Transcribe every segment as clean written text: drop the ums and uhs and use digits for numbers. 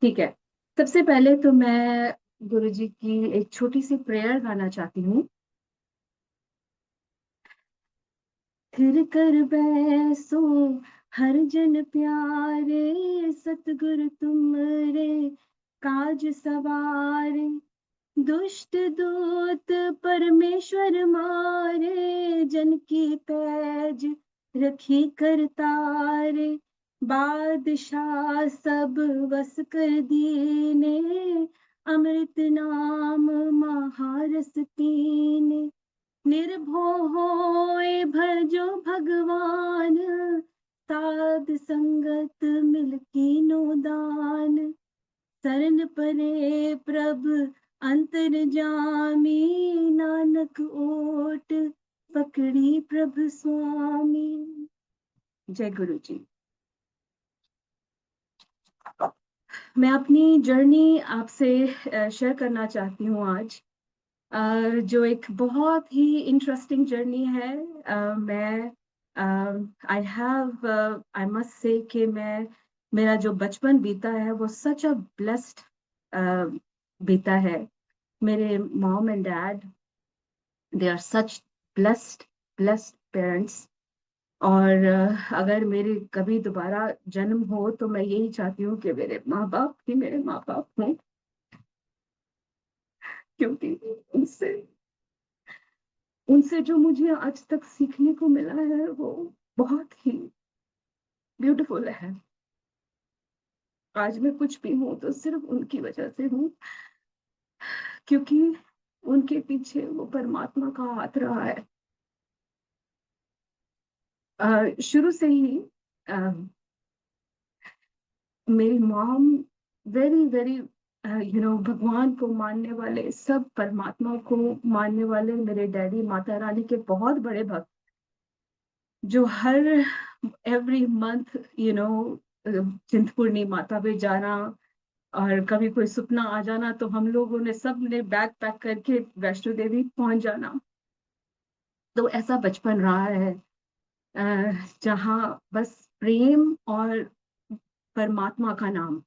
ठीक है। सबसे पहले तो मैं गुरुजी की एक छोटी सी प्रेयर गाना चाहती हूँ। थिर कर बैसो हर जन प्यारे, सतगुरु तुमरे काज सवारे। दुष्ट दूत परमेश्वर मारे, जन की पैज रखी कर तारे। बादशाह सब वस कर दीने, अमृत नाम महारस पीने। निर्भो होए भजो भगवान, साध संगत मिल कीनो दान। शरण परे प्रभ अंतर जामी, नानक ओट पकड़ी प्रभु स्वामी। जय गुरु जी। मैं अपनी जर्नी आपसे शेयर करना चाहती हूँ आज, जो एक बहुत ही इंटरेस्टिंग जर्नी है। मैं आई मस्ट से कि मैं मेरा जो बचपन बीता है वो सच अ ब्लेस्ड बीता है। मेरे mom and dad, they are such blessed blessed parents. और अगर मेरे कभी दोबारा जन्म हो तो मैं यही चाहती हूँ कि मेरे माँ बाप ही मेरे माँ बाप हों, क्योंकि उनसे उनसे जो मुझे आज तक सीखने को मिला है वो बहुत ही ब्यूटीफुल है। आज मैं कुछ भी हूँ तो सिर्फ उनकी वजह से हूँ, क्योंकि उनके पीछे वो परमात्मा का हाथ रहा है। शुरू से ही अ, मेरी मॉम वेरी वेरी भगवान को मानने वाले, सब परमात्मा को मानने वाले। मेरे डैडी माता रानी के बहुत बड़े भक्त, जो हर एवरी मंथ चिंतपूर्णी माता पे जाना, और कभी कोई सपना आ जाना तो हम लोगों ने सब ने बैग पैक करके वैष्णो देवी पहुंच जाना। तो ऐसा बचपन रहा है, जहाँ बस प्रेम और परमात्मा का नाम।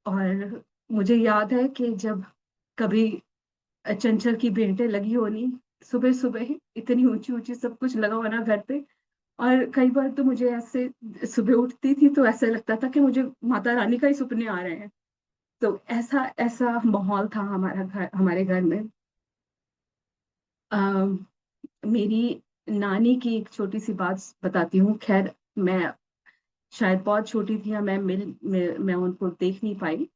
और मुझे याद है कि जब कभी चंचल की भेंटें लगी होनी, सुबह सुबह इतनी ऊंची ऊंची सब कुछ लगा होना घर पे। और कई बार तो मुझे ऐसे, सुबह उठती थी तो ऐसा लगता था कि मुझे माता रानी का ही सपने आ रहे हैं। तो ऐसा ऐसा माहौल था हमारे घर में। अम, मेरी नानी की एक छोटी सी बात बताती हूँ। खैर, मैं शायद बहुत छोटी थी या मैं उनको देख नहीं पाई।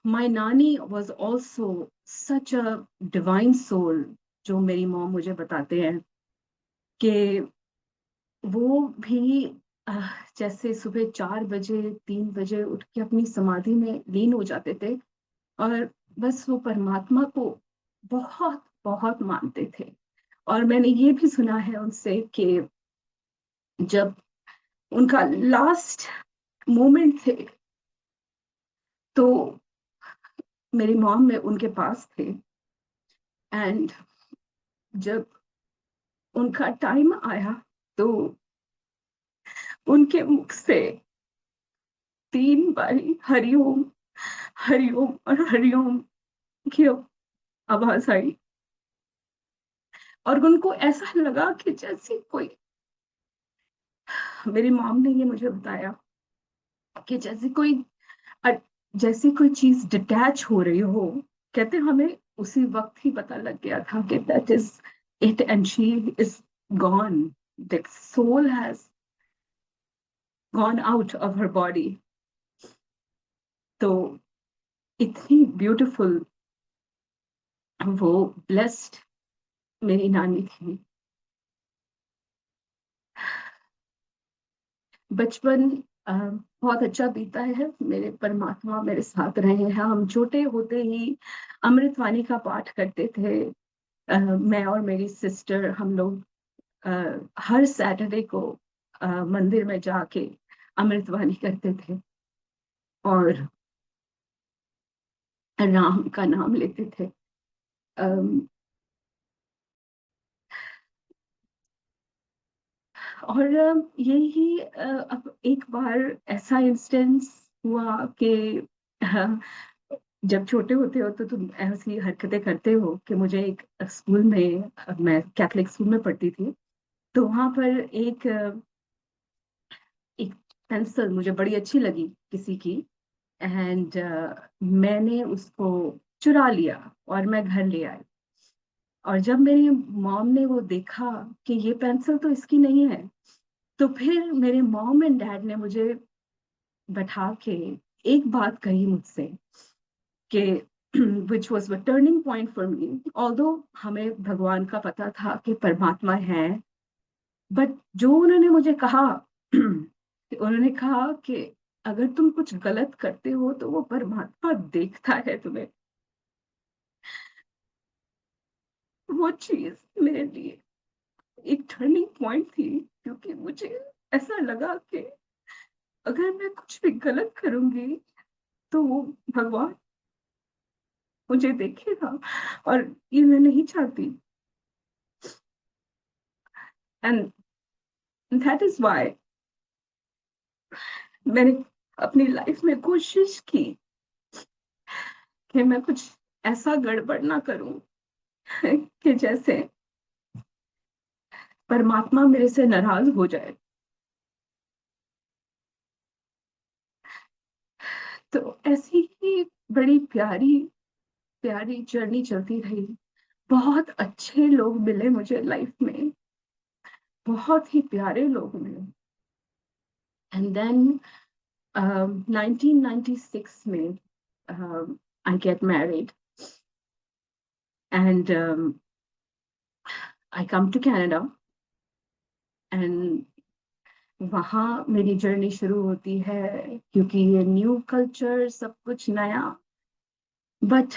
My nani was also such a divine soul. जो मेरी मॉम मुझे बताते हैं कि वो भी जैसे सुबह 4 बजे 3 बजे उठ के अपनी समाधि में लीन हो जाते थे, और बस वो परमात्मा को बहुत बहुत मानते थे। और मैंने ये भी सुना है उनसे कि जब उनका लास्ट मोमेंट थे तो मेरी मॉम में उनके पास थे। एंड जब उनका टाइम आया तो उनके मुख से 3 बारी हरिओम हरिओम और हरिओम की आवाज आई। और उनको ऐसा लगा कि जैसे कोई, मेरी मॉम ने ये मुझे बताया कि अ- जैसे कोई चीज डिटैच हो रही हो। कहते हमें उसी वक्त ही पता लग गया था कि that is it and she is gone, the soul has gone out of her body. तो इतनी ब्यूटीफुल वो ब्लेस्ड मेरी नानी थी। बचपन बहुत अच्छा बीता है। मेरे परमात्मा मेरे साथ रहे हैं। हम छोटे होते ही अमृतवाणी का पाठ करते थे। मैं और मेरी सिस्टर, हम लोग हर सैटरडे को मंदिर में जाके अमृतवाणी करते थे और राम का नाम लेते थे। अम, और यही अब एक बार ऐसा इंस्टेंस हुआ कि जब छोटे होते हो तो तुम ऐसी हरकतें करते हो कि मुझे एक स्कूल में, मैं कैथलिक स्कूल में पढ़ती थी, तो वहाँ पर एक पेंसिल मुझे बड़ी अच्छी लगी किसी की, एंड मैंने उसको चुरा लिया और मैं घर ले आई। और जब मेरी मॉम ने वो देखा कि ये पेंसिल तो इसकी नहीं है, तो फिर मेरे मॉम एंड डैड ने मुझे बैठा के एक बात कही मुझसे कि which was a turning point for me. Although हमें भगवान का पता था कि परमात्मा है, बट जो उन्होंने मुझे कहा उन्होंने कहा कि अगर तुम कुछ गलत करते हो तो वो परमात्मा देखता है तुम्हें। वो चीज मेरे लिए एक टर्निंग पॉइंट थी, क्योंकि मुझे ऐसा लगा कि अगर मैं कुछ भी गलत करूंगी तो वो भगवान मुझे देखेगा, और ये मैं नहीं चाहती। एंड दैट इज व्हाई मैंने अपनी लाइफ में कोशिश की कि मैं कुछ ऐसा गड़बड़ ना करूं कि जैसे परमात्मा मेरे से नाराज हो जाए। तो ऐसी ही बड़ी प्यारी प्यारी जर्नी चलती रही। बहुत अच्छे लोग मिले मुझे लाइफ में, बहुत ही प्यारे लोग मिले। एंड देन 1996 में I get married, and I come to Canada, and वहाँ मेरी जर्नी शुरू होती है, क्योंकि ये न्यू कल्चर, सब कुछ नया। बट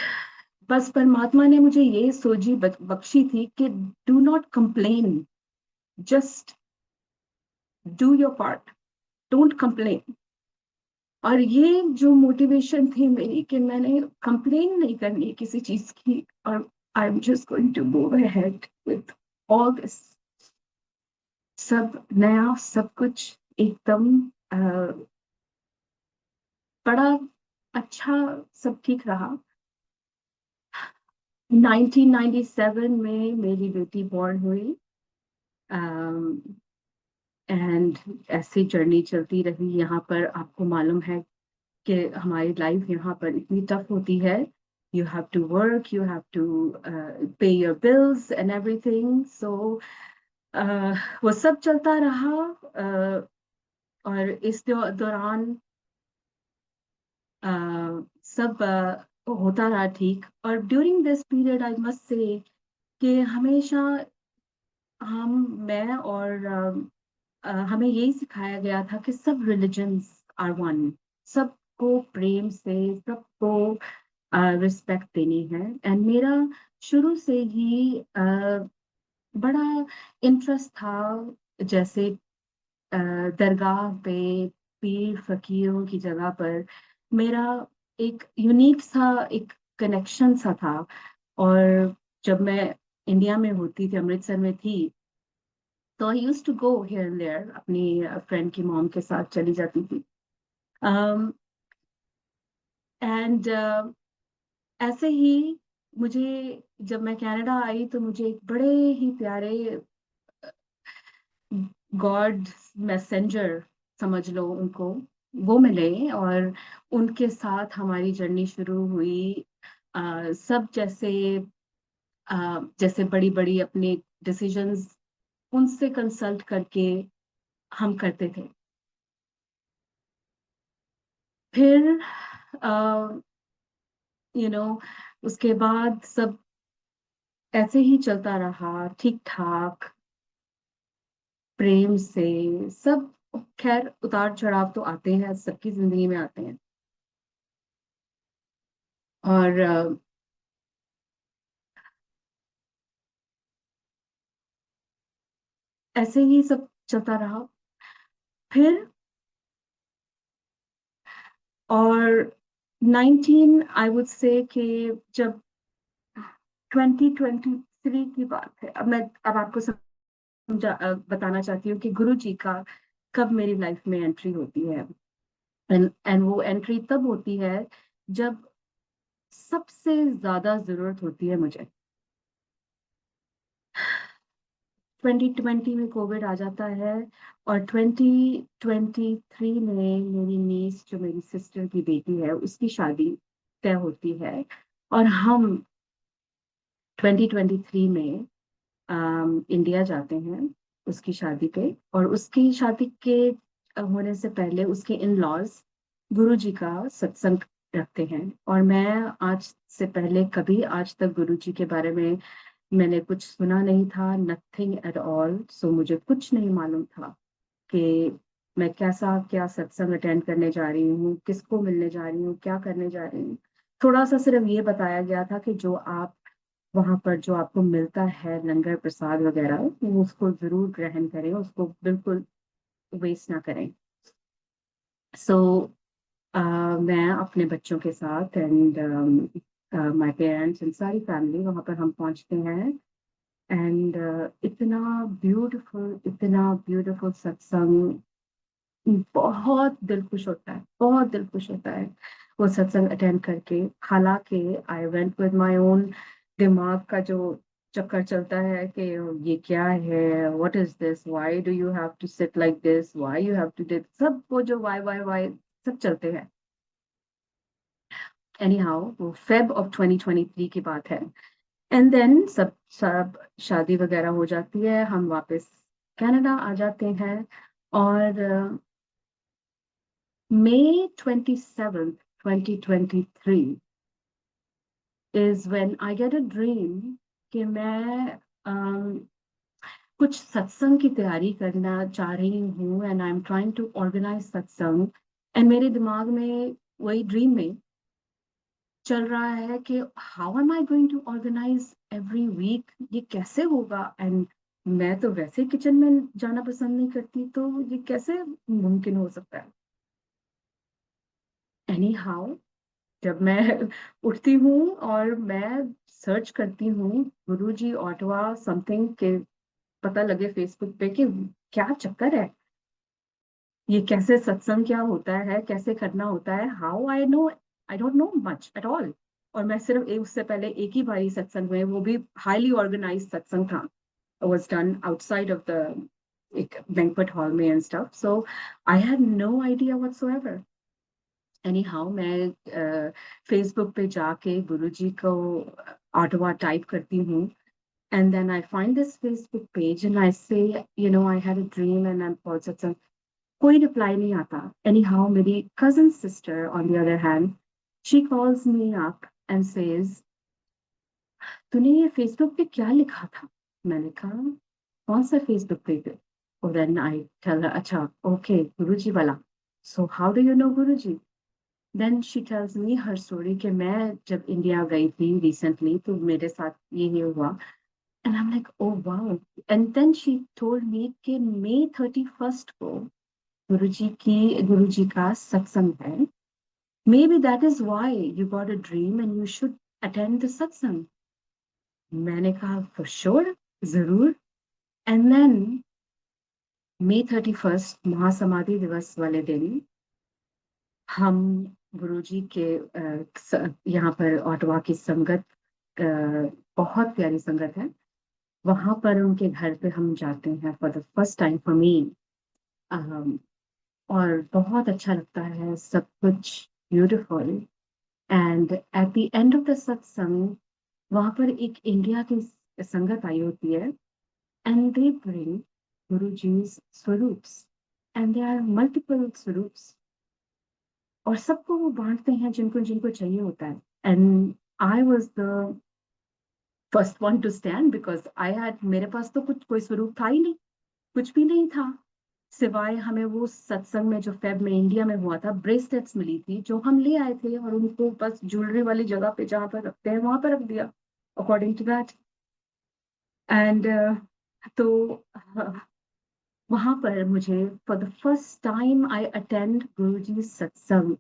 बस परमात्मा ने मुझे ये सोझी बख्शी थी कि do not complain, just do your part, don't complain. और ये जो मोटिवेशन थी मेरी कि मैंने कंप्लेन नहीं करनी किसी चीज की, और I am just going to go ahead with all this. सब नया, सब कुछ एकदम बड़ा अच्छा, सब ठीक रहा। 1997 में मेरी बेटी बॉर्न हुई, एंड ऐसी जर्नी चलती रही। यहाँ पर आपको मालूम है कि हमारी लाइफ यहाँ पर इतनी टफ होती है। You have to work, you have to पे योर बिल्स एंड एवरीथिंग। सो वो सब चलता रहा, और इस दौरान सब होता रहा ठीक। और during this period I must say कि हमेशा हम मैं और हमें यही सिखाया गया था कि सब रिलीजन्स आर वन, सबको प्रेम से, सबको रिस्पेक्ट देनी है। एंड मेरा शुरू से ही बड़ा इंटरेस्ट था, जैसे दरगाह पे पीर फकीरों की जगह पर मेरा एक यूनिक सा एक कनेक्शन सा था। और जब मैं इंडिया में होती थी, अमृतसर में थी, तो I used to go here and there, अपनी फ्रेंड की मॉम के साथ चली जाती थी। एंड ऐसे ही मुझे, जब मैं कनाडा आई तो मुझे एक बड़े ही प्यारे गॉड मैसेंजर समझ लो उनको, वो मिले, और उनके साथ हमारी जर्नी शुरू हुई। सब जैसे जैसे बड़ी बड़ी अपने डिसीजंस उनसे कंसल्ट करके हम करते थे। फिर यू नो उसके बाद सब ऐसे ही चलता रहा ठीक ठाक, प्रेम से सब। खैर उतार चढ़ाव तो आते हैं, सबकी जिंदगी में आते हैं। और ऐसे ही सब चलता रहा। फिर और 19 आई वुड से कि जब 2023 की बात है, अब आपको बताना चाहती हूँ कि गुरु जी का कब मेरी लाइफ में एंट्री होती है। एंड वो एंट्री तब होती है जब सबसे ज्यादा जरूरत होती है मुझे। 2020 में कोविड आ जाता है, और 2023 में मेरी नीस, जो मेरी सिस्टर की बेटी है, उसकी शादी तय होती है। और हम 2023 में इंडिया जाते हैं उसकी शादी पे। और उसकी शादी के होने से पहले उसके इन लॉज गुरु जी का सत्संग रखते हैं। और मैं आज से पहले कभी आज तक गुरु जी के बारे में मैंने कुछ सुना नहीं था, नथिंग एट ऑल। सो मुझे कुछ नहीं मालूम था कि मैं कैसा क्या सत्संग अटेंड करने जा रही हूँ, किसको मिलने जा रही हूँ, क्या करने जा रही हूँ। थोड़ा सा सिर्फ ये बताया गया था कि जो आप वहां पर जो आपको मिलता है लंगर प्रसाद वगैरह, वो उसको जरूर ग्रहण करें, उसको बिल्कुल वेस्ट ना करें। सो मैं अपने बच्चों के साथ एंड माय पेरेंट्स एंड सारी फैमिली वहां पर हम पहुंचते हैं। एंड इतना ब्यूटीफुल सत्संग, बहुत दिल खुश होता है, बहुत दिल खुश होता है वो सत्संग अटेंड करके। हालांकि I went with my own, दिमाग का जो चक्कर चलता है कि ये क्या है, what is this, why do you have to sit like this, why you have to did, सब वो जो वाई सब चलते हैं। एनी हाउ, वो फेब ऑफ 2023 की बात है। एंड देन सब सब शादी वगैरह हो जाती है, हम वापस कनाडा आ जाते हैं। और May 27th, 2023 is when I get a dream कि मैं कुछ सत्संग की तैयारी करना चाह रही हूँ, and I am trying to organize satsang. एंड मेरे दिमाग में वही ड्रीम में चल रहा है कि how am I going to organize every week, ये कैसे होगा। एंड मैं तो वैसे किचन में जाना पसंद नहीं करती, तो ये कैसे मुमकिन हो सकता है। एनी हाउ, जब मैं उठती हूँ और मैं सर्च करती हूँ गुरुजी ऑटवा समथिंग के, पता लगे फेसबुक पे कि क्या चक्कर है, ये कैसे सत्संग क्या होता है, कैसे करना होता है, how I know, I don't know much at all. और मैं सिर्फ उससे पहले एक ही बारी सत्संग में, वो भी हाईली ऑर्गेनाइज सत्संग था, was done outside of the एक banquet hall में and stuff, so I had no idea whatsoever. Anyhow, मैं फेसबुक पे जाके गुरुजी को ऑटवा टाइप करती हूँ। And then I find this Facebook page and I say, you know, I had a dream and I am called satsang. कोई reply नहीं आता। Anyhow, मेरी cousin sister on the other hand, she calls me up and says, तूने ये Facebook पे क्या लिखा था। मैंने कहा, कौन सा फेसबुक पे। और देन आई टेल हर, अच्छा ओके गुरुजी वाला, so how do you know Guruji. Then she tells me her story कि मैं जब इंडिया गई थी रिसेंटली तो मेरे साथ ये हुआ। And I am like oh wow. And then she told me कि May 31st को गुरुजी का सत्संग है। May be that is why you got a dream and you should attend the satsang. मैंने कहा फॉर श्योर, जरूर। एंड देन May 31st, महासमाधि दिवस वाले दिन, हम गुरुजी के यहाँ पर ऑटवा की संगत, अ, बहुत प्यारी संगत है, वहां पर उनके घर पे हम जाते हैं for the first time for me. और बहुत अच्छा लगता है, सब कुछ beautiful. And at the end of the सत्संग, वहां पर एक इंडिया की संगत आई होती है, and they bring Guruji's swaroops, and they are multiple swaroops, और सबको वो बांटते हैं जिनको जिनको चाहिए होता है। And I was the first one two stand because I had, मेरे पास तो कुछ कोई स्वरूप था ही नहीं, कुछ भी नहीं था, सिवाय हमें वो सत्संग में जो फेब में इंडिया में हुआ था ब्रेसलेट्स मिली थी, जो हम ले आए थे और उनको बस ज्वेलरी वाली जगह पे जहाँ पर रखते हैं वहां पर रख दिया अकॉर्डिंग टू दैट। एंड तो वहां पर मुझे for the first time I attend Guruji satsang,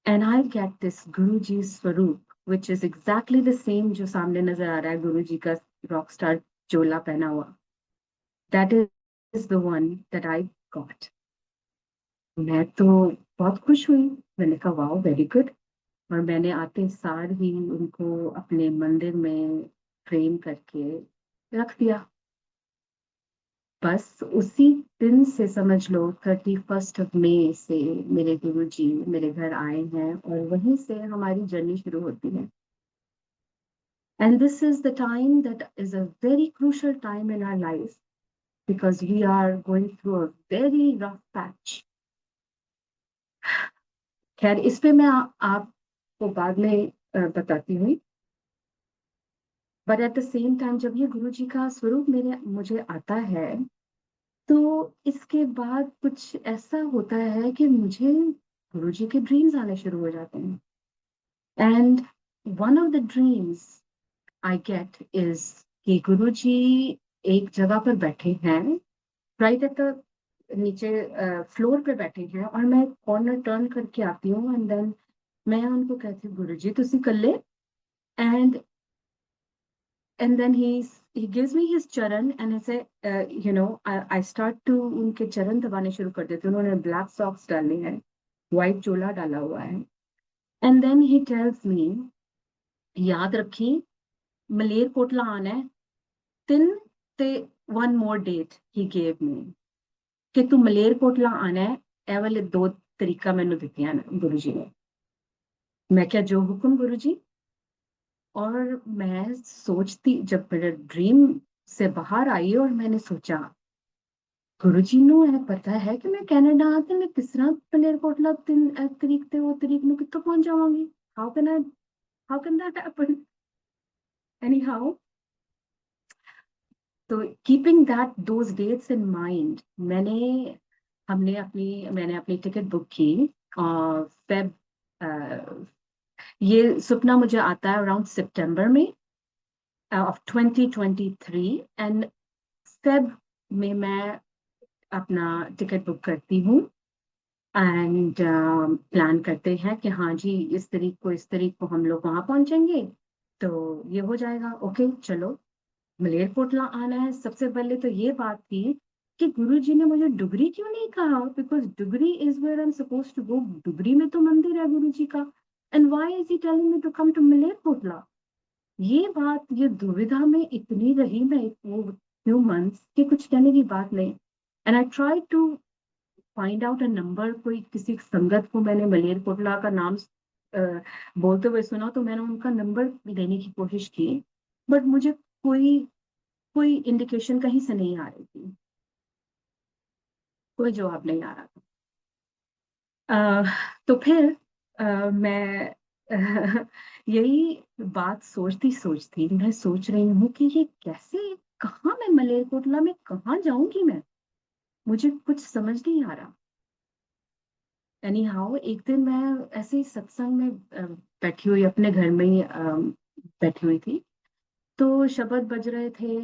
and I get this Guruji Swaroop, which is exactly the same जो सामने नजर आ रहा है गुरुजी का रॉक स्टार चोला पहना हुआ. That is the one that I got. मैं तो बहुत खुश हुई। मैंने कहा वाह वेरी गुड। और मैंने आते सार ही उनको अपने मंदिर में फ्रेम करके रख दिया। बस उसी दिन से समझ लो 31 मई से मेरे गुरुजी मेरे घर आए हैं और वहीं से हमारी जर्नी शुरू होती है। And this is the time that is a very crucial time in our life because we are going through a very rough patch. खैर इस पे मैं आपको बाद में बताती हूँ। But at the same time जब ये गुरु जी का स्वरूप मेरे मुझे आता है तो इसके बाद कुछ ऐसा होता है कि मुझे गुरु जी के ड्रीम्स आने शुरू हो जाते हैं। And one of the dreams I get is कि गुरु जी एक जगह पर बैठे हैं, राइट एट द नीचे फ्लोर पे बैठे हैं और मैं कॉर्नर टर्न करके आती हूँ एंड देन मैं उनको कहती हूँ गुरु जी तुसी कल्ले। And then he gives me his charan and I say I start to उनके चरण दबाने शुरू कर देती हूँ। उन्होंने ब्लैक सॉक्स डाले हैं, व्हाइट चोला डाला हुआ है। And then he tells me याद रखी मलेरकोटला आना है 3 ते 1 मोर डेट ही गेव मी कि तू मलेरकोटला आना है। ए वाले 2 तरीका मैंने दित्तियां ने गुरु जी ने। मैं क्या जो हुक्म गुरु जी। और मैं सोचती जब मेरे ड्रीम से बाहर आई और मैंने सोचा गुरु जी ਨੂੰ ਇਹ ਪਤਾ है कि मैं कनाडा ਤੇ मैं किस तरह ਮਲੇਰਕੋਟਲਾ 3 ਤਰੀਕ ਤੇ ਉਹ ਤਰੀਕ ਨੂੰ ਕਿੱਥੋਂ ਪਹੁੰਚ ਜਾਵਾਂਗੀ। how can that happen anyhow। तो keeping that those dates in mind मैंने अपनी टिकट बुक की और फेब ये सपना मुझे आता है अराउंड सितंबर में ऑफ 2023 एंड फेब में मैं अपना टिकट बुक करती हूँ एंड प्लान करते हैं कि हाँ जी इस तारीख को हम लोग वहां पहुंचेंगे तो ये हो जाएगा। ओके चलो मलेरकोटला आना है। सबसे पहले तो ये बात थी कि गुरु जी ने मुझे डुगरी क्यों नहीं कहा because Dugri is where I am suppose to go. Dugri में तो मंदिर है गुरु जी का and why is he telling me to come to Malerkotla. ये बात ये दुविधा में इतनी रही मैं वो फ्यू मंथ्स कि कुछ कहने की बात नहीं। And I try to find out a number. कोई किसी संगत को मैंने मलेरकोटला का नाम बोलते हुए सुना तो मैंने उनका नंबर लेने की कोशिश की बट मुझे कोई कोई इंडिकेशन कहीं से नहीं आ रही थी। कोई जवाब नहीं आ रहा था। तो फिर मैं यही बात सोचती सोचती मैं सोच रही हूँ कि ये कैसे कहाँ मैं मलेरकोटला में कहाँ जाऊंगी मैं। मुझे कुछ समझ नहीं आ रहा। एनी हाउ एक दिन मैं ऐसे ही सत्संग में बैठी हुई अपने घर में ही बैठी हुई थी तो शब्द बज रहे थे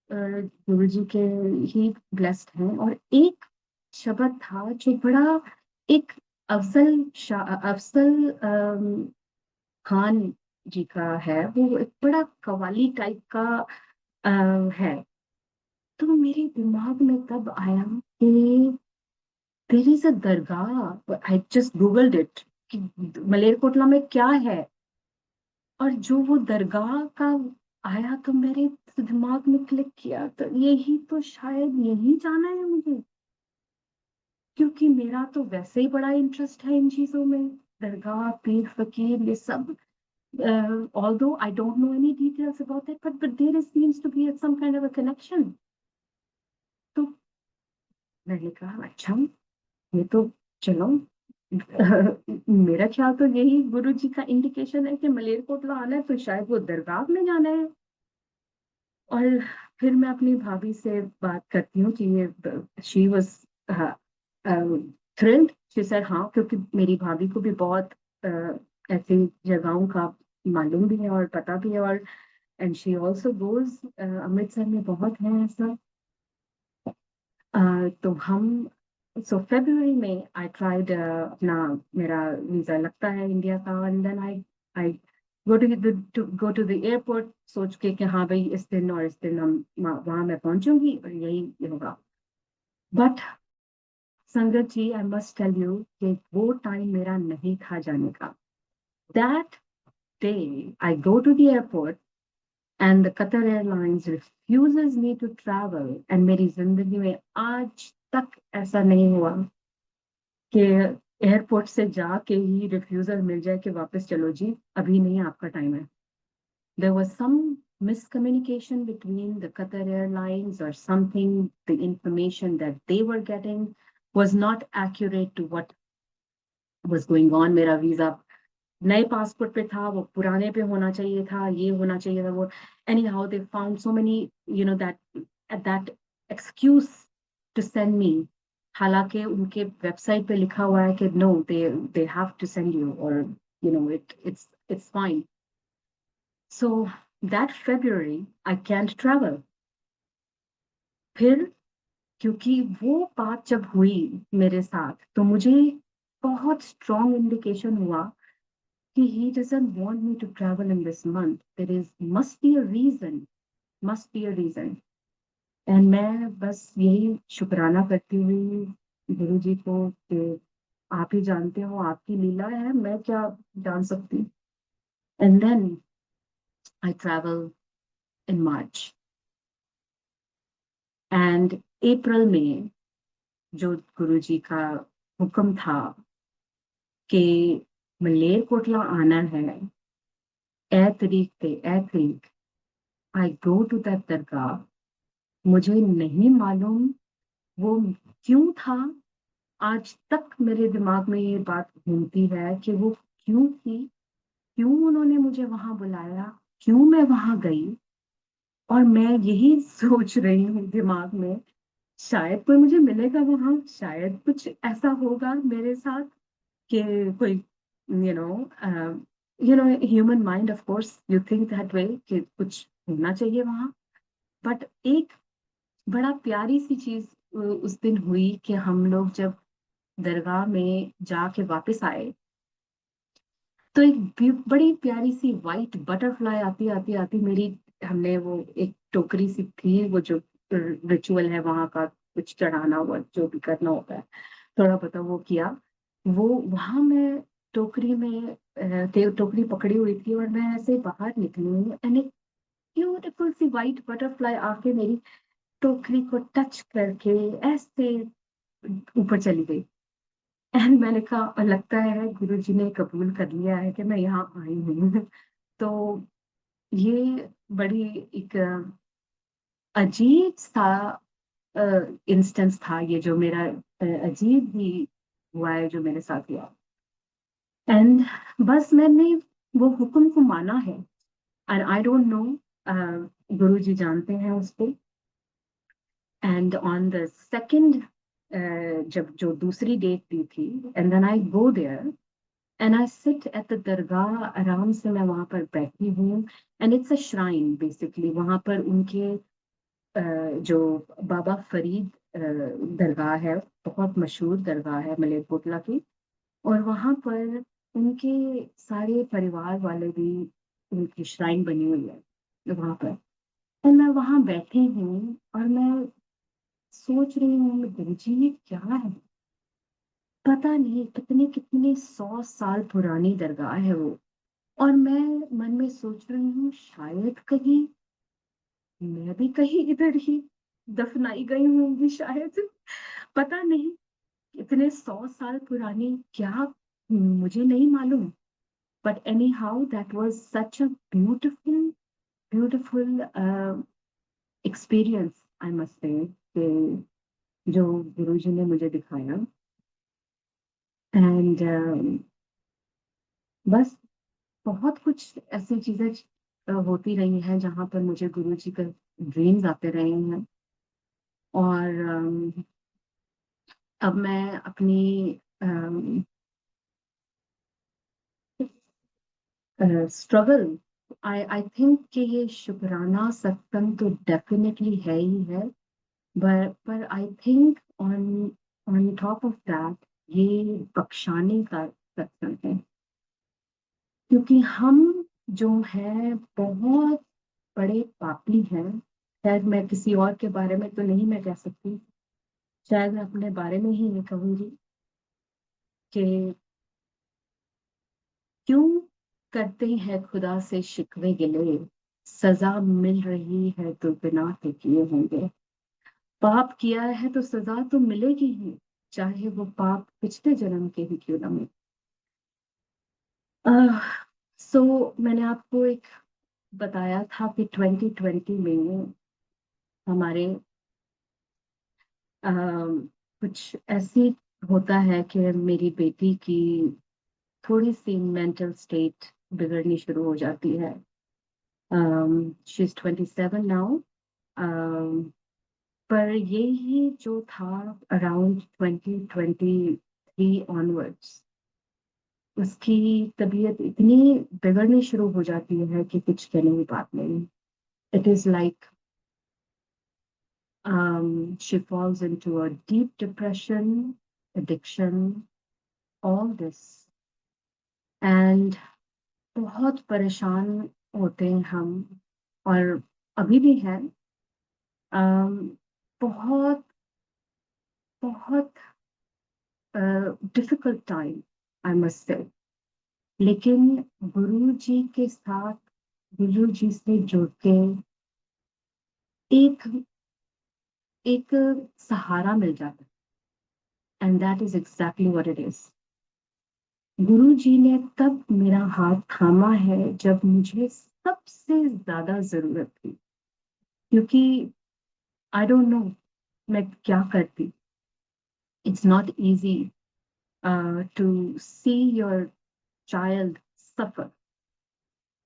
गुरु जी के ही ब्लेस्ड हैं और एक शब्द था जो बड़ा एक अफसल खान जी का है। वो एक बड़ा कव्वाली टाइप का है। तो मेरे दिमाग में तब आया कि there is a dargah. I just googled it कि मलेरकोटला में क्या है और जो वो दरगाह का आया तो मेरे दिमाग में क्लिक किया तो यही तो शायद यही जाना है मुझे क्योंकि मेरा तो वैसे ही बड़ा इंटरेस्ट है इन चीजों में। दरगाह पीर फकीर ये सब although I don't know any details about it but there seems to be some kind of a connection। तो मैंने कहा अच्छा ये तो चलो मेरा ख्याल तो यही गुरु जी का इंडिकेशन है कि मलेरकोटला आना है तो शायद वो दरगाह में जाना है। और फिर मैं अपनी भाभी से बात करती हूँ कि ये she was thrilled. She said हाँ क्योंकि मेरी भाभी को भी बहुत ऐसी जगहों का मालूम भी है और पता भी है और and she also goes Amritsar में बहुत है ऐसा। तो हम सो फरवरी में आई ट्राइड अपना मेरा वीजा लगता है इंडिया का and then I I go to the airport सोच के कि हाँ भाई इस दिन और इस दिन हम वहां मैं पहुंचूंगी और यही होगा। बट संगत जी, आई मस्ट टेल यू कि वो टाइम मेरा नहीं था जाने का। That day I go to the airport and the Qatar Airlines refuses me to travel, and मेरी जिंदगी में आज तक ऐसा नहीं हुआ कि एयरपोर्ट से जाके ही रिफ्यूजल मिल जाए कि वापस चलो जी, अभी नहीं आपका टाइम है। There was some miscommunication between the Qatar Airlines or something. The information that they were getting was not accurate to what was going on. मेरा वीजा नए पासपोर्ट पे था, वो पुराने पे होना चाहिए था, ये होना चाहिए था वो। Anyhow, they found so many, that excuse to send me. हालांकि उनके वेबसाइट पे लिखा हुआ है कि no, they have to send you, or it's fine. So that February I can't travel. फिर क्योंकि वो बात जब हुई मेरे साथ, तो मुझे बहुत स्ट्रॉन्ग इंडिकेशन हुआ कि he doesn't want me to travel in this month. There is must be a reason. And मैं बस यही शुक्राना करती हुई गुरु जी को कि आप ही जानते हो, आपकी लीला है, मैं क्या जान सकती। And then I travel in March. And अप्रैल में जो गुरु जी का हुक्म था कि मलेरकोटला आना है, ए तारीख आई गो टू दैट दरगाह। मुझे नहीं मालूम वो क्यों था। आज तक मेरे दिमाग में ये बात घूमती है कि वो क्यों थी, क्यों उन्होंने मुझे वहां बुलाया, क्यों मैं वहां गई। और मैं यही सोच रही हूँ दिमाग में, शायद कोई मुझे मिलेगा वहां, शायद कुछ ऐसा होगा मेरे साथ कि कोई you know human mind, of course you think that way कि कुछ होना चाहिए वहां। बट एक बड़ा प्यारी सी चीज उस दिन हुई कि हम लोग जब दरगाह में जाके वापस आए, तो एक बड़ी प्यारी सी वाइट बटरफ्लाई आती आती आती मेरी, हमने वो एक टोकरी सी थी, वो जो रिचुअल है वहां का, कुछ चढ़ाना हुआ जो भी करना होता है, थोड़ा बहुत वो किया। वो वहां मैं टोकरी में टोकरी पकड़ी हुई थी और मैं ऐसे बाहर निकली हूँ, एंड एक ब्यूटीफुल सी वाइट बटरफ्लाई आके मेरी टोकरी को टच करके ऐसे ऊपर चली गई। एंड मैंने कहा, और लगता है गुरुजी ने कबूल कर लिया है कि मैं यहाँ आई हूँ। तो ये बड़ी एक अजीब सा इंस्टेंस था, ये जो मेरा अजीब ही हुआ है जो मेरे साथ हुआ। एंड बस मैंने वो हुक्म को माना है, एंड आई डोंट नो, गुरु जी जानते हैं उसको। एंड ऑन द सेकंड, जब जो दूसरी डेट दी थी, and then I go there and I sit at the dargah, आराम से मैं वहां पर बैठी हूँ। And it's a shrine basically, वहां पर उनके जो बाबा फरीद दरगाह है, बहुत मशहूर दरगाह है मलेरकोटला की। और वहां पर उनके सारे परिवार वाले भी, उनकी श्राइन बनी हुई है वहां पर। और मैं वहां बैठी हूँ और मैं सोच रही हूँ, गुरु जी ये क्या है। पता नहीं कितने कितने 100 साल पुरानी दरगाह है वो। और मैं मन में सोच रही हूँ, शायद कहीं मैं भी कहीं इधर ही दफनाई गई होंगी शायद। पता नहीं, इतने 100 साल पुरानी क्या, मुझे नहीं मालूम। But any how that was such a beautiful beautiful experience, I must say, कि जो गुरुजी ने मुझे दिखाया। एंड बस बहुत कुछ ऐसी चीजें होती रही हैं जहां पर मुझे गुरुजी का ड्रीम्स आते रहे हैं। और अब मैं अपनी स्ट्रगल, आई थिंक कि ये शुक्राना सत्संग तो डेफिनेटली है ही है, पर I think on on top of that ये बख्शाने का सत्संग है। क्योंकि हम जो है बहुत बड़े पापी हैं। शायद मैं किसी और के बारे में तो नहीं मैं कह सकती, शायद मैं अपने बारे में ही ये कहूँगी कि क्यों करते हैं खुदा से शिकवे गिले, सजा मिल रही है तो बिना के किए होंगे। पाप किया है तो सजा तो मिलेगी ही, चाहे वो पाप पिछले जन्म के ही क्यों ना मिले। आह, सो मैंने आपको एक बताया था कि 2020 में हमारे कुछ ऐसी होता है कि मेरी बेटी की थोड़ी सी मेंटल स्टेट बिगड़नी शुरू हो जाती है। She is 27 now. पर यही जो था अराउंड 2023 ऑनवर्ड्स, उसकी तबीयत इतनी बिगड़नी शुरू हो जाती है कि कुछ कहने की बात नहीं। It is like she falls into a deep depression, addiction, all this. And बहुत परेशान होते हैं हम, और अभी भी हैं। बहुत बहुत डिफिकल्ट टाइम, आई मस्ट से। लेकिन गुरु जी के साथ, गुरु जी से जुड़ के एक एक सहारा मिल जाता है, and that is exactly what it is. गुरु जी ने तब मेरा हाथ थामा है जब मुझे सबसे ज्यादा जरूरत थी, क्योंकि आई डोंट नो मैं क्या करती। It's not easy to see your child suffer,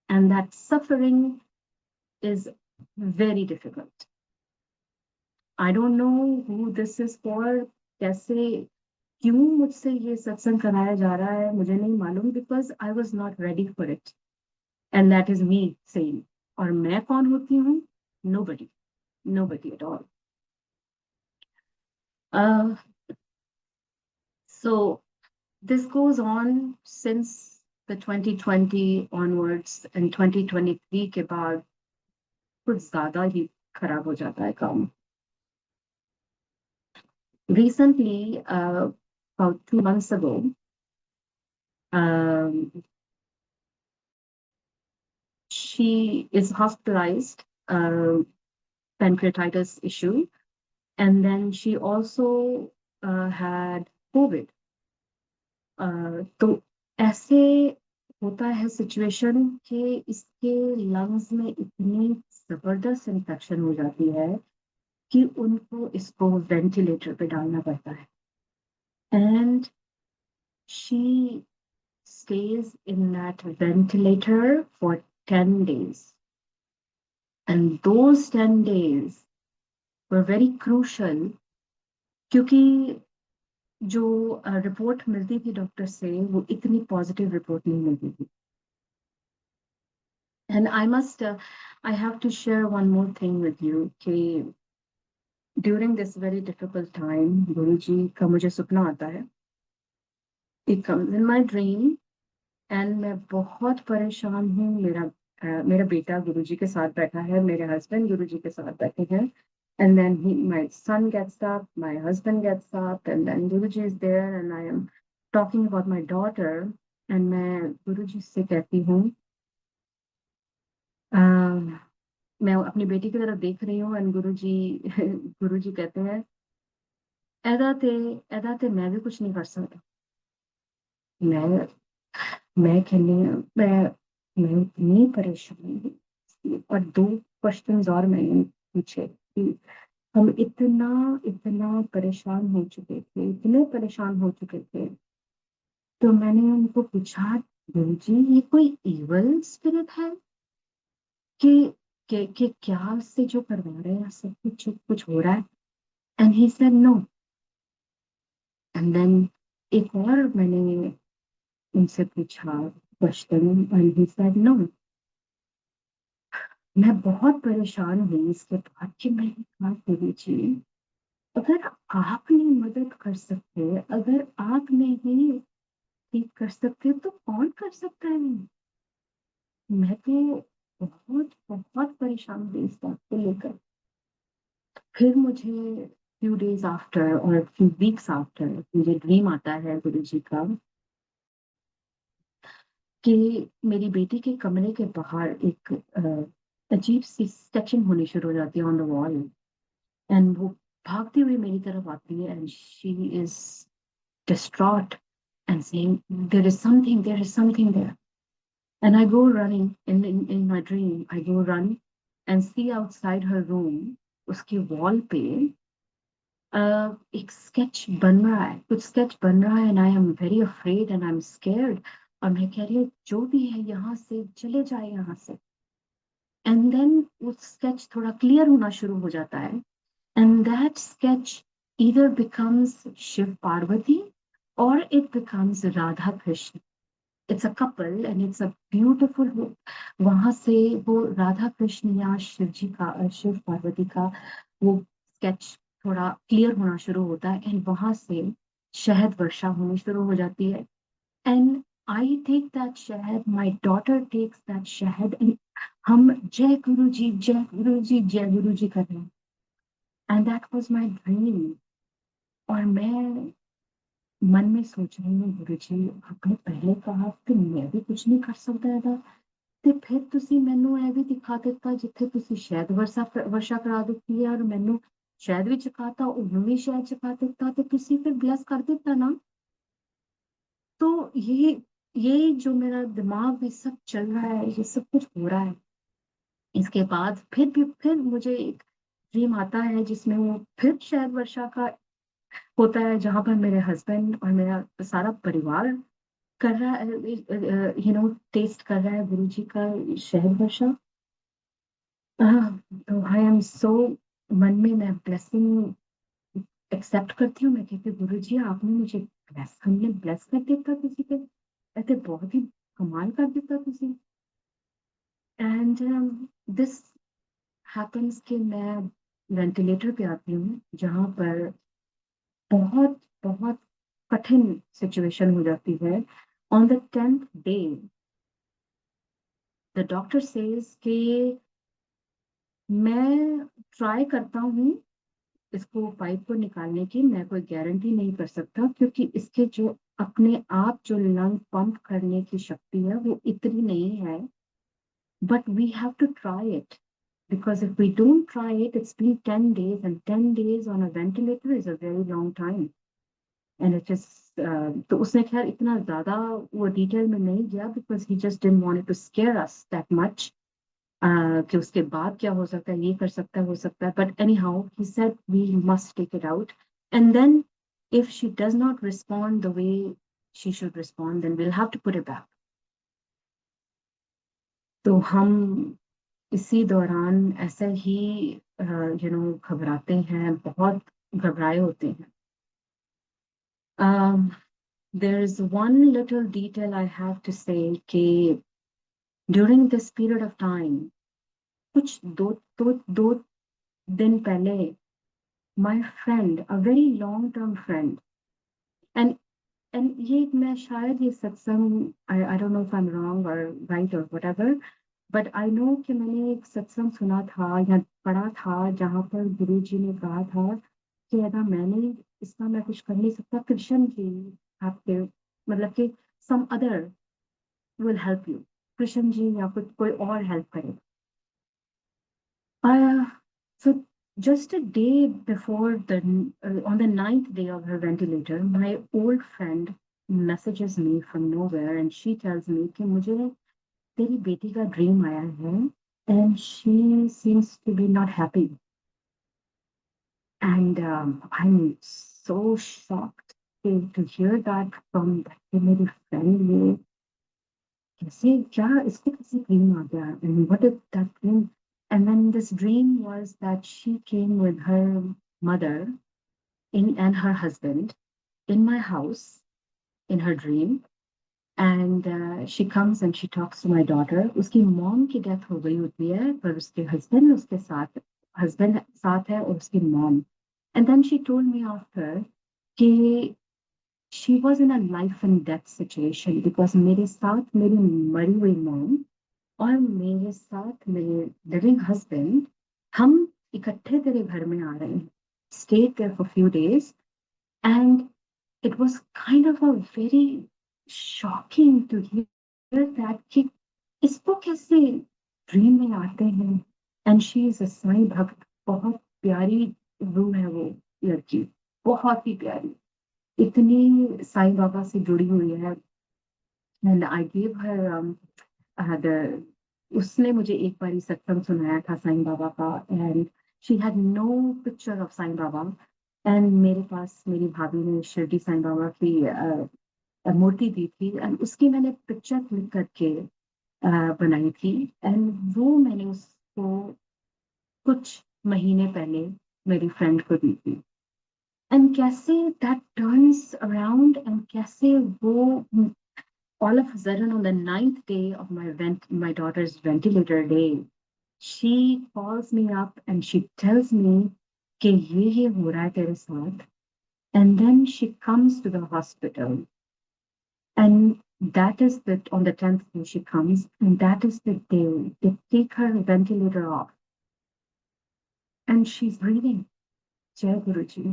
and that suffering is very difficult. I don't know who this is for, कैसे क्यों मुझसे ये सत्संग कराया जा रहा है मुझे नहीं मालूम, because I was not ready for it, and that is me saying. और मैं कौन होती हूँ? Nobody, nobody at all. Uh, so this goes on since the 2020 onwards, and 2023 के बाद कुछ ज्यादा ही खराब हो जाता है काम। Recently, about 2 months ago, um, she is hospitalized, pancreatitis issue, and then she also had COVID. तो ऐसे होता है सिचुएशन कि इसके लंग्स में इतनी जबरदस्त इन्फेक्शन हो जाती है कि उनको इसको वेंटिलेटर पे डालना पड़ता है, and she stays in that ventilator for 10 days. And those 10 days were very crucial, क्योंकि जो रिपोर्ट मिलती थी डॉक्टर से वो इतनी पॉजिटिव रिपोर्ट नहीं मिलती थी। And I have to share one more thing with you कि during this very difficult time गुरुजी का मुझे सपना आता है। It comes in my dream, and मैं बहुत परेशान हूँ। मेरा बेटा गुरुजी के साथ बैठा है, मेरे हस्बैंड गुरुजी के साथ बैठे हैं, and then my son gets up, my husband gets up, and then Guruji is there, and I am talking about my daughter. And मैं गुरुजी से कहती हूँ, मैं अपनी बेटी की तरफ देख रही हूँ, एंड गुरुजी गुरुजी कहते हैं, एदा ते मैं भी कुछ नहीं कर सकता। मैं मैं कहनी मैं इतनी परेशान हूँ। और दो क्वेश्चंस और मैंने पूछे कि हम इतना इतना परेशान हो चुके थे, इतने परेशान हो चुके थे। तो मैंने उनको पूछा, गुरुजी ये कोई इवल स्पिरिट है कि कि क्या इससे जो करवा रहे हैं सब कुछ कुछ हो रहा है? And he said no. And then एक और मैंने उनसे पूछा question, and he said no. मैं बहुत परेशान हुई इसके बाद कि मैंने कहा, गुरुजी अगर आप नहीं मदद कर सकते, अगर आप नहीं ठीक कर सकते तो कौन कर सकता है? मैं तो बहुत बहुत परेशान हुई इस बात को लेकर। फिर मुझे few days after or a few weeks after मुझे ड्रीम आता है गुरुजी का कि मेरी बेटी के कमरे के बाहर एक अजीब सी स्केचिंग होनी शुरू हो जाती है ऑन द वॉल एंड वो भागती हुई मेरी तरफ आती है and she is distraught and saying there is something there. And I go running in my dream. I go run and see outside her room, उसकी wall पे एक sketch बन रहा है, कुछ sketch बन रहा है and I am very afraid and I'm scared. और मैं कह रही हूँ जो भी है यहाँ से चले जाए यहाँ से. And then वो sketch थोड़ा clear होना शुरू हो जाता है. And that sketch either becomes Shiv Parvati or it becomes Radha Krishna. It's a couple and it's a beautiful वहां से वो राधा कृष्ण या शिव जी का शिव पार्वती का वो स्केच थोड़ा क्लियर होना शुरू होता है एंड वहां से शहद वर्षा होनी शुरू हो जाती है एंड आई टेक दैट शहद माय डॉटर टेक्स दैट शहद एंड हम जय गुरु जी जय गुरु जी जय गुरु जी कर रहे हैं and that was my dream और मैं मन में सोच रही हूँ गुरु जी आपने पहले कहा कि मैं भी कुछ नहीं कर सकता था ਤੇ ਫਿਰ ਤੁਸੀਂ ਮੈਨੂੰ ਇਹ ਵੀ ਦਿਖਾ ਦਿੱਤਾ ਜਿੱਥੇ ਤੁਸੀਂ ਸ਼ਾਇਦ ਵਰਸ਼ਾ ਕਰਾ ਦਿੱਤੀ ਹੈ ਔਰ ਮੈਨੂੰ ਸ਼ਾਇਦ ਵੀ ਚਕਾਤਾ ਉਹਨੂੰ ਵੀ ਸ਼ਾਇਦ ਚਕਾ ਦਿੱਤਾ ਤੇ ਤੁਸੀਂ ਫਿਰ ਬਲੈਸ ਕਰ ਦਿੱਤਾ ਨਾ तो ये जो मेरा दिमाग में सब चल रहा है ये सब कुछ हो रहा है इसके बाद फिर मुझे एक ड्रीम आता है जिसमें वो फिर शायद वर्षा का होता है जहां पर मेरे हस्बैंड और मेरा सारा परिवार कर रहा है टेस्ट कर रहा है गुरु जी का शहद वर्षा तो आई एम सो मन में मैं ब्लेसिंग एक्सेप्ट करती हूँ मैं कहती हूँ गुरु जी आपने मुझे हमने ब्लेस कर देता किसी पे ऐसे बहुत ही कमाल कर देता किसी एंड दिस हैपेंस कि मैं वेंटिलेटर पे आती हूँ जहाँ पर बहुत बहुत कठिन सिचुएशन हो जाती है on the 10th day the doctor says कि मैं ट्राई करता हूँ इसको पाइप को निकालने की मैं कोई गारंटी नहीं कर सकता क्योंकि इसके जो अपने आप जो लंग पंप करने की शक्ति है वो इतनी नहीं है but we have to try it because if we don't try it it's been 10 days and 10 days on a ventilator is a very long time and it is तो उसने खैर इतना ज्यादा वो डिटेल में नहीं गया because he just didn't want to scare us that much कि उसके बाद क्या हो सकता है ये कर सकता है हो सकता है but anyhow he said we must take it out and then if she does not respond the way she should respond then will have to put it back तो हम इसी दौरान ऐसे ही घबराते हैं बहुत घबराए होते हैं there is one little detail I have to say कि during this period of time कुछ दो दिन पहले my friend a very long term friend and ये मैं शायद ये सत्संग I don't know if I'm wrong or right or whatever but I know कि मैंने एक सत्संग सुना था या पढ़ा था जहाँ पर गुरु जी ने कहा था कि अगर मैंने इसका मैं कुछ कर नहीं सकता कृष्ण जी आपके मतलब कि some other will help you Krishna ji या कुछ कोई और हेल्प करेगा so just a day before on the 9th day of her ventilator, my old friend messages me from nowhere and she tells me कि मुझे तेरी बेटी का ड्रीम आया है and she seems to be not happy and I'm so shocked to hear that from that मेरी friend ये कैसे क्या इसको कैसे ड्रीम आ गया and what did that dream and then this dream was that she came with her mother and her husband in my house in her dream and she comes and she talks to my daughter उसकी mom की death हो गई होती है पर उसके husband साथ है और उसकी mom and then she told me after कि she was in a life and death situation because मेरे साथ मेरी मरी हुई mom और मेरे साथ मेरे लिविंग हस्बैंड हम इकट्ठे तेरे घर में आ रहे हैं stayed there for a few days, and it was kind of a very shocking to hear that कि इसको कैसे ड्रीम में आते हैं. And she is a Sai भक्त. बहुत प्यारी रूह है वो लड़की, बहुत ही प्यारी, इतनी साईं बाबा से जुड़ी हुई है. And I give her the उसने मुझे एक बारी सत्संग सुनाया था साईं बाबा का. And she had no picture of Sai Baba. And मेरे पास मेरी भाभी ने शिरडी साईं बाबा की मूर्ति दी थी, एंड उसकी मैंने पिक्चर क्लिक करके बनाई थी. एंड वो मैंने उसको कुछ महीने पहले मेरी फ्रेंड को दी थी. एंड कैसे दैट टर्न्स अराउंड, एंड कैसे वो all of a sudden on the ninth day of my daughter's ventilator day, she calls me up and she tells me कि ये हो रहा है तेरे साथ. And then she comes to the hospital, and that is the on the 10th day she comes, and that is the day they take her ventilator off, and she's breathing. Jai Guruji,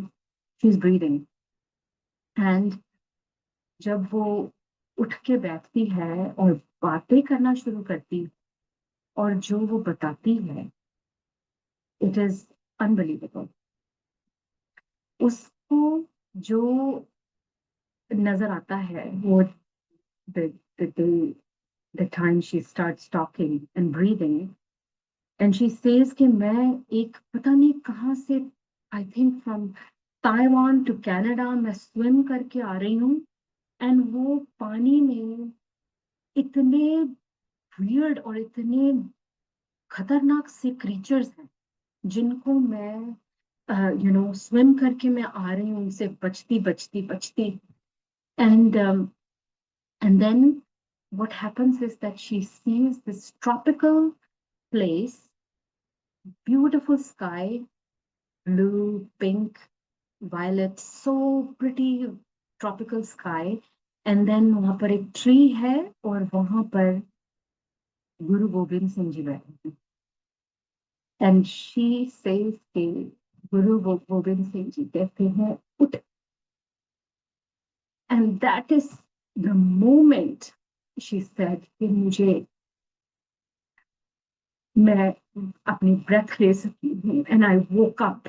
she's breathing. And जब वो उठ के बैठती है और बातें करना शुरू करती, और जो वो बताती है, इट इज अनबिलीवेबल. उसको जो नजर आता है वो the the the time she starts talking and breathing, and she says कि मैं एक पता नहीं कहाँ से, I think from Taiwan to Canada मैं स्विम करके आ रही हूँ. एंड वो पानी में इतने वियर्ड और इतने खतरनाक से क्रीचर्स हैं जिनको मैं स्विम करके मैं आ रही हूँ उनसे बचती बचती बचती. And and then what happens is that she sees this tropical place, beautiful sky, blue, pink, violet, so pretty tropical sky. And then वहां पर एक ट्री है और वहां पर गुरु गोविंद सिंह जी बैठे हैं. एंड शी सेज के गुरु गोविंद सिंह जी कहते हैं उठ. And that is the moment she said कि मुझे, मैं अपनी ब्रेथ ले सकी हूँ. And I woke up.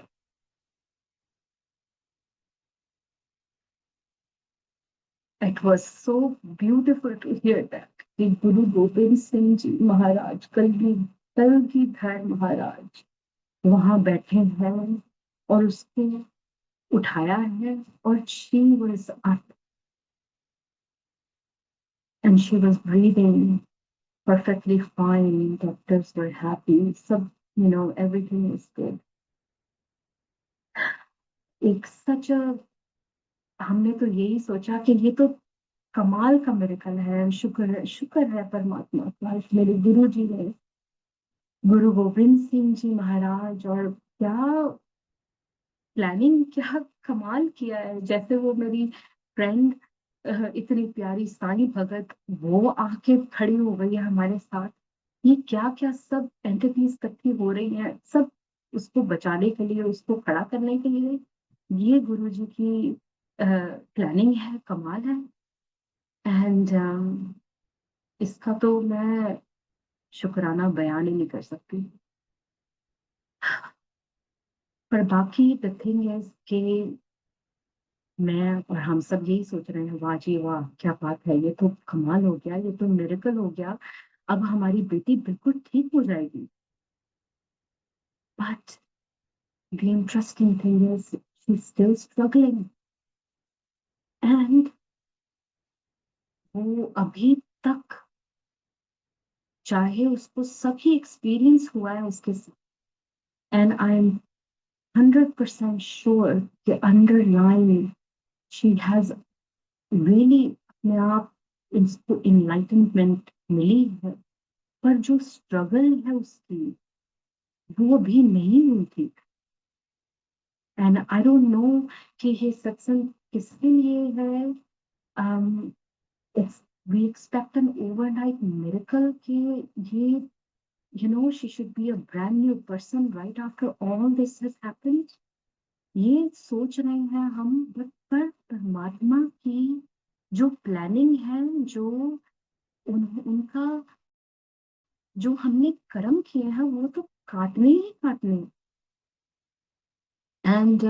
It was so beautiful to hear that कि गुरु गोविंद सिंह जी महाराज, कलगीधर महाराज वहां बैठे हैं और उसको उठाया है. और she was up and she was breathing perfectly fine. Doctors were happy. Sub, everything was good. एक सच हमने तो यही सोचा कि ये तो कमाल का मिरेकल है. शुक्र है परमात्मा का, मेरे गुरु जी ने, गुरु गोविंद सिंह जी महाराज. और क्या प्लानिंग, क्या कमाल किया है. जैसे वो मेरी फ्रेंड इतनी प्यारी साईं भगत, वो आके खड़ी हो गई है हमारे साथ. ये क्या क्या सब एंटिटीज इकट्ठी हो रही हैं, सब उसको बचाने के लिए, उसको खड़ा करने के लिए. ये गुरु जी की प्लानिंग है, कमाल है. एंड इसका तो मैं शुक्राना बयान ही नहीं कर सकती. पर बाकी द थिंग इज कि मैं और हम सब यही सोच रहे हैं, वाह जी वाह, क्या बात है, ये तो कमाल हो गया, ये तो मिरेकल हो गया. अब हमारी बेटी बिल्कुल ठीक हो जाएगी. But the interesting thing is she still struggling. And वो अभी तक, चाहे उसको सभी एक्सपीरियंस हुआ है उसके साथ, एंड आई एम 100% श्योर कि अंडरलाइन शी हैज रियली अपने आप इसको इनलाइटनमेंट मिली है. पर जो स्ट्रगल है उसकी, वो भी नहीं हुई थी. एंड आई डोंट नो कि ये सत्संग किसके लिए है. um, it's, we expect an overnight miracle कि ये, she should be a brand new person right after all this has happened. ये सोच रहे हैं हम, बट पर परमात्मा की जो प्लानिंग है, जो उनका जो हमने कर्म किए हैं वो तो काटने ही काटने। And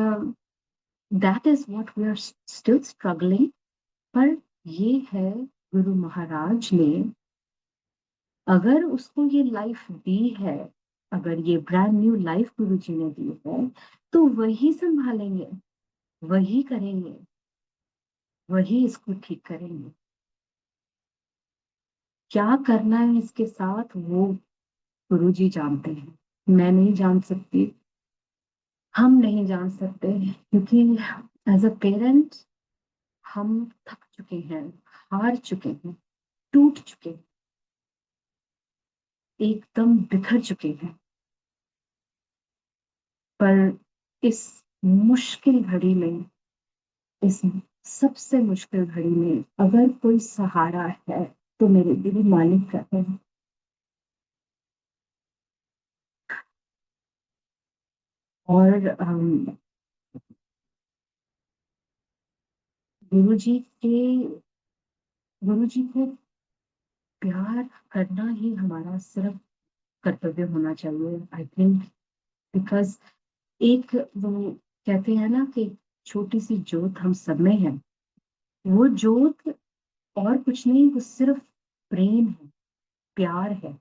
that is what we are still struggling. पर ये है, गुरु महाराज ने अगर उसको ये लाइफ दी है, अगर ये ब्रांड न्यू लाइफ गुरु जी ने दी है, तो वही संभालेंगे, वही करेंगे, वही इसको ठीक करेंगे। क्या करना है इसके साथ वो गुरु जी जानते हैं, मैं नहीं जान सकती, हम नहीं जान सकते, क्योंकि एज अ पेरेंट हम थक चुके हैं, हार चुके हैं, टूट चुके हैं, एकदम बिखर चुके हैं। पर इस मुश्किल घड़ी में, इस सबसे मुश्किल घड़ी में अगर कोई सहारा है तो मेरे गुरु मालिक का है। और गुरु जी के गुरु जी को प्यार करना ही हमारा सिर्फ कर्तव्य होना चाहिए, आई थिंक। बिकॉज एक वो कहते हैं ना कि छोटी सी जोत हम सब में है, वो जोत और कुछ नहीं, वो सिर्फ प्रेम है, प्यार है।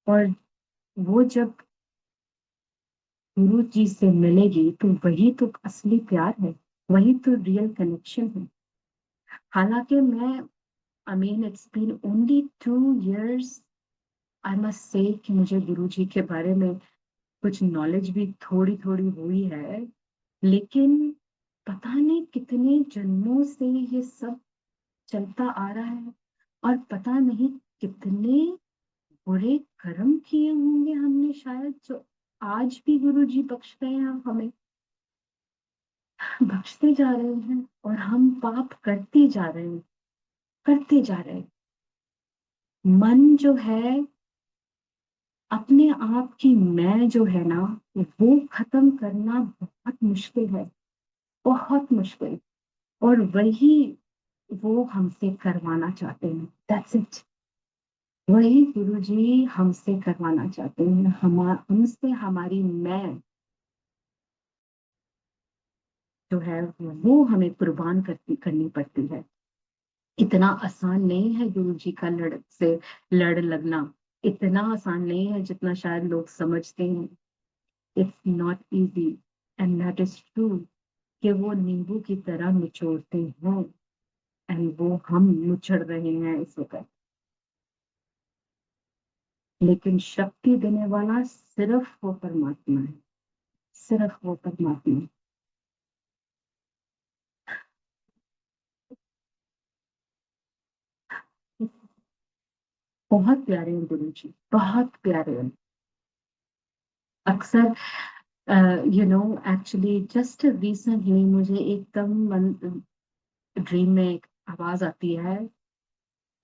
और वो जब गुरु जी से मिलेगी तो वही तो असली प्यार है, वही तो रियल कनेक्शन है। हालांकि मैं, I mean it's been only 2 years, I must say कि मुझे गुरु जी के बारे में कुछ नॉलेज भी थोड़ी थोड़ी हुई है, लेकिन पता नहीं कितने जन्मों से ये सब चलता आ रहा है, और पता नहीं कितने बुरे कर्म किए होंगे हमने शायद, जो आज भी गुरु जी बख्श रहे हैं हमें, बख्शते जा रहे हैं, और हम पाप करते जा रहे हैं, करते जा रहे हैं। मन जो है, अपने आप की मैं जो है ना, वो खत्म करना बहुत मुश्किल है, बहुत मुश्किल। और वही वो हमसे करवाना चाहते हैं, दैट्स इट। वही गुरु जी हमसे करवाना चाहते हैं, हमसे हमारी मैं जो है वो हमें कुर्बान करनी पड़ती है। इतना आसान नहीं है गुरु जी का लड़ लगना, इतना आसान नहीं है जितना शायद लोग समझते हैं। It's not easy, and that is true, कि वो नींबू की तरह निचोड़ते हैं, एंड वो हम निचड़ रहे हैं इस वक्त। लेकिन शक्ति देने वाला सिर्फ वो परमात्मा है, सिर्फ वो परमात्मा है। बहुत प्यारे हैं गुरु जी, बहुत प्यारे हैं। अक्सर you know, actually just recently मुझे एकदम ड्रीम में एक आवाज आती है,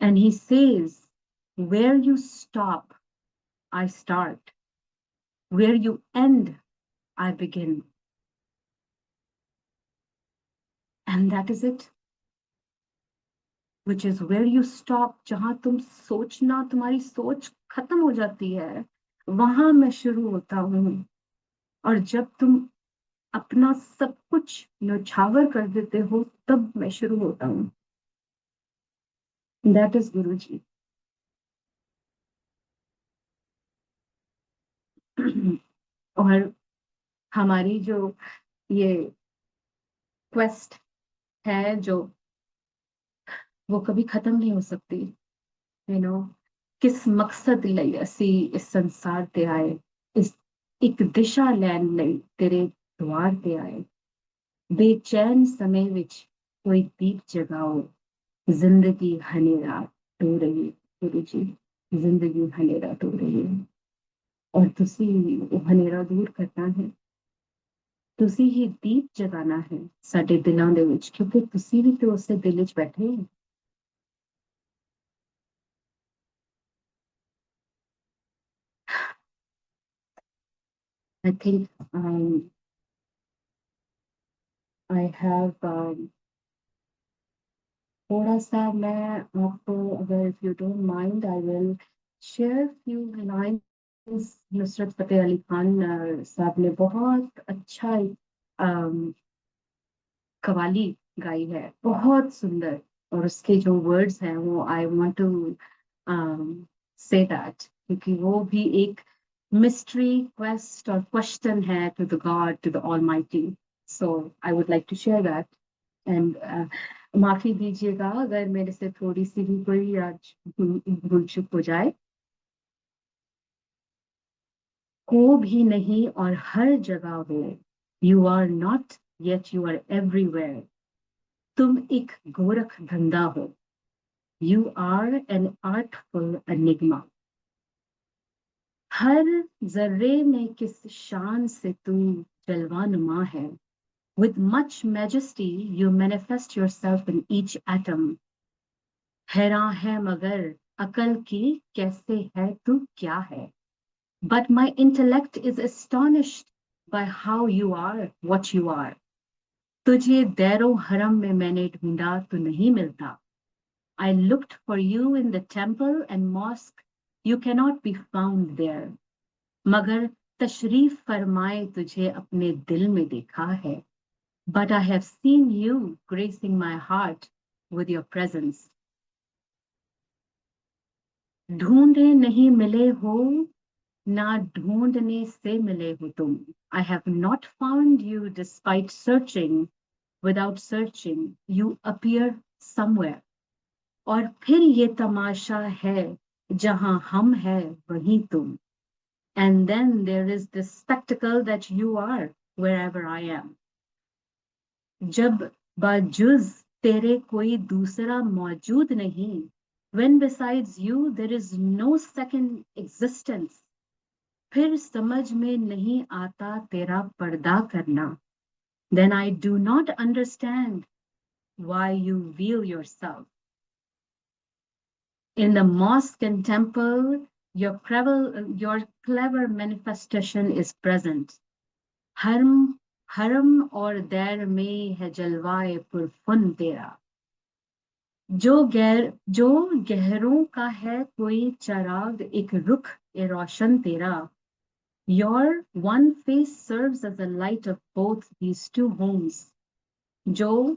and he says, where you stop I start, where you end I begin, and that is it, which is where you stop, जहां तुम सोचना, तुम्हारी सोच खत्म हो जाती है, वहां मैं शुरू होता हूँ। और जब तुम अपना सब कुछ न्यौछावर कर देते हो, तब मैं शुरू होता हूँ। दैट इज गुरु जी। और हमारी जो ये क्वेस्ट है, जो वो कभी खत्म नहीं हो सकती। यू नो, किस मकसद ਲਈ ਅਸੀਂ ਇਸ ਸੰਸਾਰ ਤੇ ਆਏ, ਇਸ ਇੱਕ ਦਿਸ਼ਾ ਲੈਣ ਲਈ ਤੇਰੇ ਦੁਆਰ ਤੇ ਆਏ, ਬੇਚੈਨ ਸਮੇਂ ਵਿੱਚ ਕੋਈ ਦੀਪ ਜਗਾਓ, ਜ਼ਿੰਦਗੀ ਹਨੇਰਾ ਢੋ ਰਹੀ ਹੈ, ਗੁਰੂ ਜੀ, ਜ਼ਿੰਦਗੀ ਹਨੇਰਾ ਢੋ ਰਹੀ ਹੈ। ਔਰ ਤੁਸੀਂ ਉਹ ਹਨੇਰਾ ਦੂਰ ਕਰਨਾ ਹੈ, ਤੁਸੀਂ ਹੀ ਦੀਪ ਜਗਾਣਾ ਹੈ ਸਾਡੇ ਦਿਲਾਂ ਦੇ ਵਿੱਚ, ਕਿਉਂਕਿ ਤੁਸੀਂ ਵੀ ਤੇ ਉਸੇ ਦਿਲ ਵਿੱਚ ਬੈਠੇ ਹੋ। आई थिंक I have थोड़ा सा मैं आपको, अगर if you don't mind, I will share few lines. Nusrat Fateh Ali Khan Sahab ने बहुत अच्छा एक कवाली गाई है, बहुत सुंदर। और उसके जो वर्ड्स हैं वो I want to say that, क्योंकि वो भी एक मिस्ट्री क्वेस्ट और क्वेश्चन है to the God, to the Almighty. So I would like to share that. And माफी दीजिएगा अगर मेरे से थोड़ी सी भी कोई आज भूल चूक हो जाए। को भी नहीं और हर जगह हो, you are not yet you are everywhere. तुम एक गोरख धंधा हो, you are an artful enigma. हर जर्रे में किस शान से तुम जलवानुमा है। With much majesty you manifest yourself in each atom. हैरान है मगर अकल की कैसे है तू क्या है। But my intellect is astonished by how you are what you are. तुझे दैरो हरम में मैंने ढूंढा तो नहीं मिलता। I looked for you in the temple and mosque. You cannot be found there. मगर तशरीफ फरमाए तुझे अपने दिल में देखा है। But I have seen you gracing my heart with your presence. ढूंढे नहीं मिले हो, ना ढूंढने से मिले हो तुम। I have not found you despite searching. Without searching, you appear somewhere. और फिर ये तमाशा है, जहां हम है वहीं तुम। And then there is this spectacle that you are wherever I am. जब बाजुज तेरे कोई दूसरा मौजूद नहीं, when besides you there is no second existence, फिर समझ में नहीं आता तेरा पर्दा करना। Then I do not understand why you veil yourself. In the mosque and temple, your clever manifestation is present. हरम हरम और दैर में है जलवाए पुरफुन तेरा। जो गहरों का है कोई चराग, एक रुख ए रोशन तेरा। Your one face serves as the light of both these two homes. जो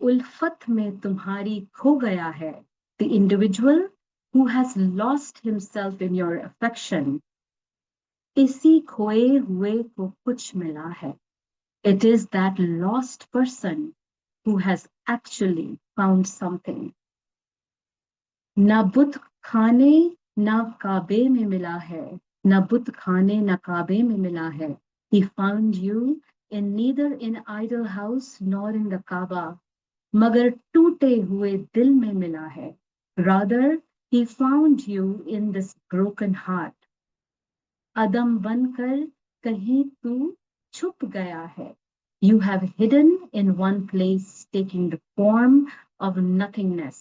उल्फत में तुम्हारी खो गया है, the individual who has lost himself in your affection, इसी खोए हुए को कुछ मिला है। It is that lost person who has actually found something. ना बुत खाने ना काबे में मिला है, ना बुत खाने ना काबे में मिला है। He found you in neither in idol house nor in the Kaaba, मगर टूटे हुए दिल में मिला है। Rather, he found you in this broken heart. अदम बनकर कहीं तू छुप गया है। You have hidden in one place, taking the form of nothingness,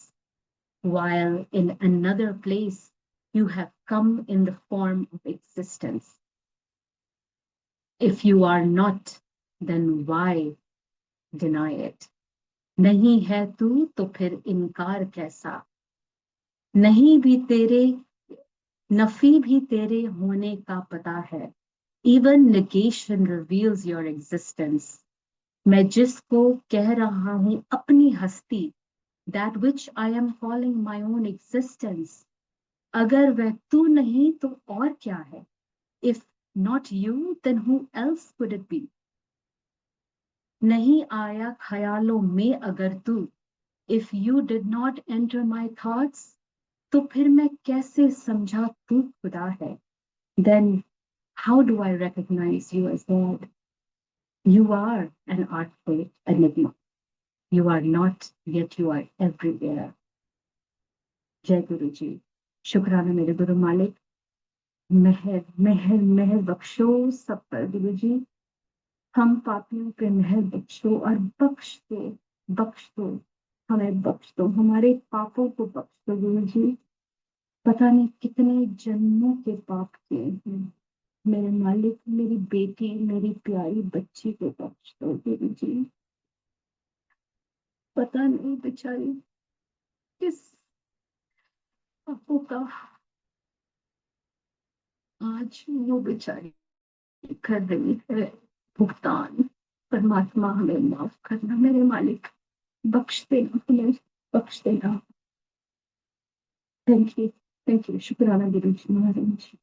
while in another place you have come in the form of existence. If you are not, then why deny it? नहीं है तू तो फिर इनकार कैसा। नहीं भी तेरे नफी भी तेरे होने का पता है। Even negation reveals your existence. मैं जिसको कह रहा हूं अपनी हस्ती, that which I am calling my own existence, अगर वह तू नहीं तो और क्या है? If not you, then who else could it be? नहीं आया ख्यालों में अगर तू, if you did not enter my thoughts, तो फिर मैं कैसे समझा तू खुदा है? Then how do I recognize you as God? You are an artful enigma. You are not, yet you are everywhere. जय गुरु जी। शुक्राना मेरे गुरु मालिक। मेहर मेहर मेहर बख्शो सब पर गुरु जी। हम पापियों पे मेहर बख्शो और बख्श दो, हमें बख्श दो, हमारे पापों को बख्श दो गुरु जी। पता नहीं कितने जन्मों के पाप किए हैं मेरे मालिक। मेरी बेटी, मेरी प्यारी बच्ची को बख्श दो गुरु जी। पता नहीं बेचारी किस पापों का आज वो बेचारी कर रही है भुगतान। परमात्मा हमें माफ करना मेरे मालिक, बख्श देना हमें, बख्श देना। थैंक यू, शुक्राना गुरु जी महाराज जी।